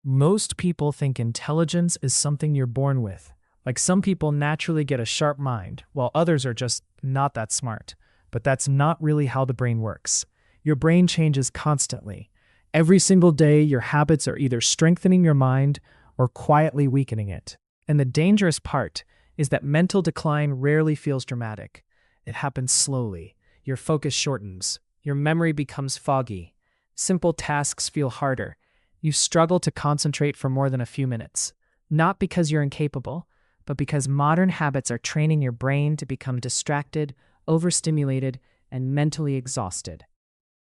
Most people think intelligence is something you're born with. Like some people naturally get a sharp mind, while others are just not that smart. But that's not really how the brain works. Your brain changes constantly. Every single day, your habits are either strengthening your mind or quietly weakening it. And the dangerous part is that mental decline rarely feels dramatic. It happens slowly. Your focus shortens. Your memory becomes foggy. Simple tasks feel harder. You struggle to concentrate for more than a few minutes. Not because you're incapable, but because modern habits are training your brain to become distracted, overstimulated, and mentally exhausted.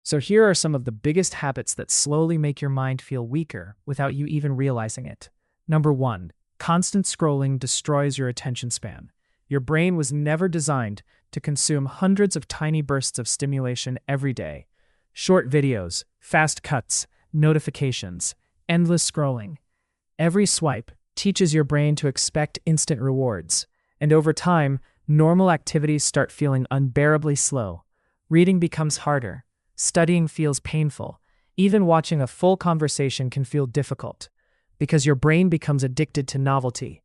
So here are some of the biggest habits that slowly make your mind feel weaker without you even realizing it. Number 1, constant scrolling destroys your attention span. Your brain was never designed to consume hundreds of tiny bursts of stimulation every day. Short videos, fast cuts, notifications, endless scrolling. Every swipe teaches your brain to expect instant rewards, and over time, normal activities start feeling unbearably slow. Reading becomes harder. Studying feels painful. Even watching a full conversation can feel difficult, because your brain becomes addicted to novelty.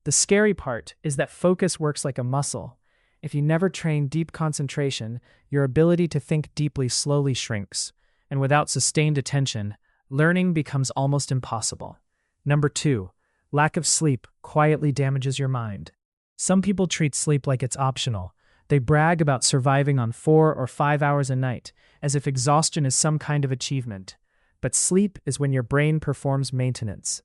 The scary part is that focus works like a muscle. If you never train deep concentration, your ability to think deeply slowly shrinks, and without sustained attention, learning becomes almost impossible. Number 2, lack of sleep quietly damages your mind. Some people treat sleep like it's optional. They brag about surviving on 4 or 5 hours a night, as if exhaustion is some kind of achievement. But sleep is when your brain performs maintenance.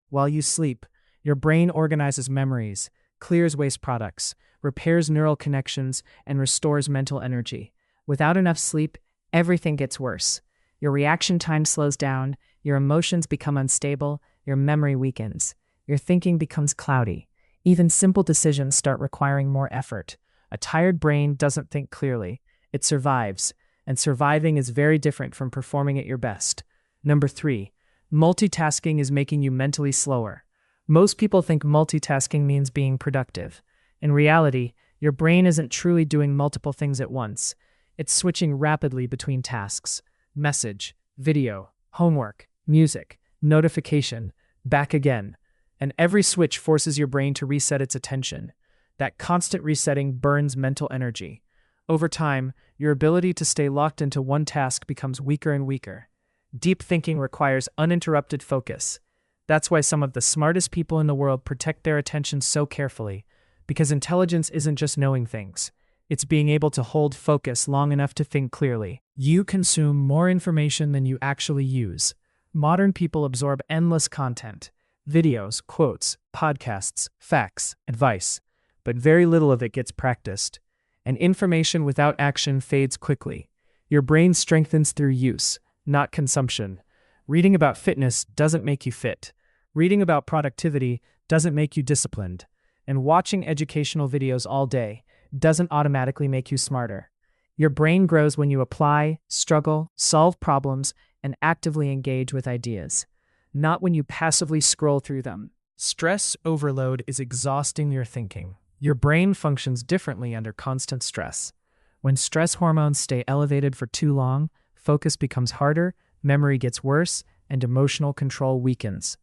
While you sleep, your brain organizes memories, clears waste products, repairs neural connections, and restores mental energy. Without enough sleep, everything gets worse. Your reaction time slows down, your emotions become unstable, your memory weakens, your thinking becomes cloudy. Even simple decisions start requiring more effort. A tired brain doesn't think clearly. It survives, and surviving is very different from performing at your best. Number 3, multitasking is making you mentally slower. Most people think multitasking means being productive. In reality, your brain isn't truly doing multiple things at once. It's switching rapidly between tasks. Message, video, homework, music, notification, back again. And every switch forces your brain to reset its attention. That constant resetting burns mental energy. Over time, your ability to stay locked into one task becomes weaker and weaker. Deep thinking requires uninterrupted focus. That's why some of the smartest people in the world protect their attention so carefully, because intelligence isn't just knowing things. It's being able to hold focus long enough to think clearly. You consume more information than you actually use. Modern people absorb endless content, videos, quotes, podcasts, facts, advice, but very little of it gets practiced. And information without action fades quickly. Your brain strengthens through use, not consumption. Reading about fitness doesn't make you fit. Reading about productivity doesn't make you disciplined. And watching educational videos all day doesn't automatically make you smarter. Your brain grows when you apply, struggle, solve problems, and actively engage with ideas, not when you passively scroll through them. Stress overload is exhausting your thinking. Your brain functions differently under constant stress. When stress hormones stay elevated for too long, focus becomes harder, memory gets worse, and emotional control weakens.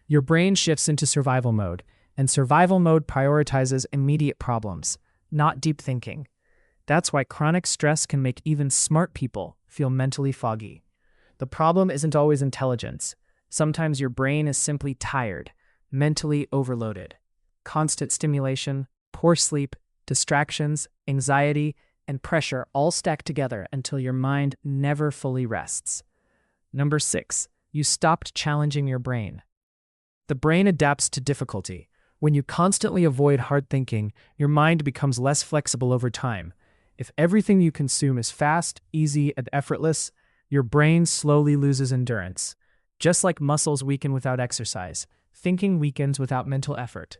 Your brain shifts into survival mode, and survival mode prioritizes immediate problems, not deep thinking. That's why chronic stress can make even smart people feel mentally foggy. The problem isn't always intelligence. Sometimes your brain is simply tired, mentally overloaded. Constant stimulation, poor sleep, distractions, anxiety, and pressure all stack together until your mind never fully rests. Number 6, you stopped challenging your brain. The brain adapts to difficulty. When you constantly avoid hard thinking, your mind becomes less flexible over time. If everything you consume is fast, easy, and effortless, your brain slowly loses endurance. Just like muscles weaken without exercise, thinking weakens without mental effort.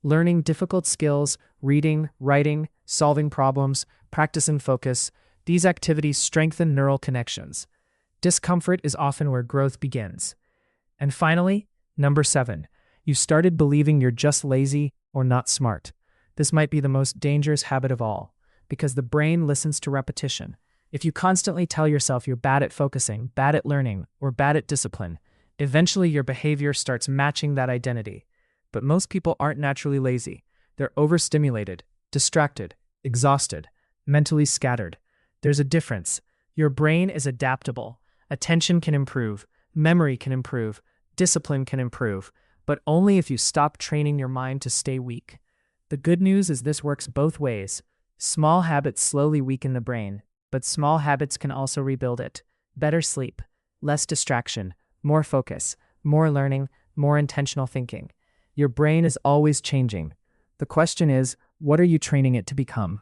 Learning difficult skills, reading, writing, solving problems, practice and focus, these activities strengthen neural connections. Discomfort is often where growth begins. And finally, number 7, you started believing you're just lazy or not smart. This might be the most dangerous habit of all, because the brain listens to repetition. If you constantly tell yourself you're bad at focusing, bad at learning, or bad at discipline, Eventually, your behavior starts matching that identity. But most people aren't naturally lazy. They're overstimulated, distracted, exhausted, mentally scattered. There's a difference. Your brain is adaptable. Attention can improve, memory can improve, discipline can improve, but only if you stop training your mind to stay weak. The good news is this works both ways. Small habits slowly weaken the brain, but small habits can also rebuild it. Better sleep, less distraction, more focus, more learning, more intentional thinking. Your brain is always changing. The question is, what are you training it to become?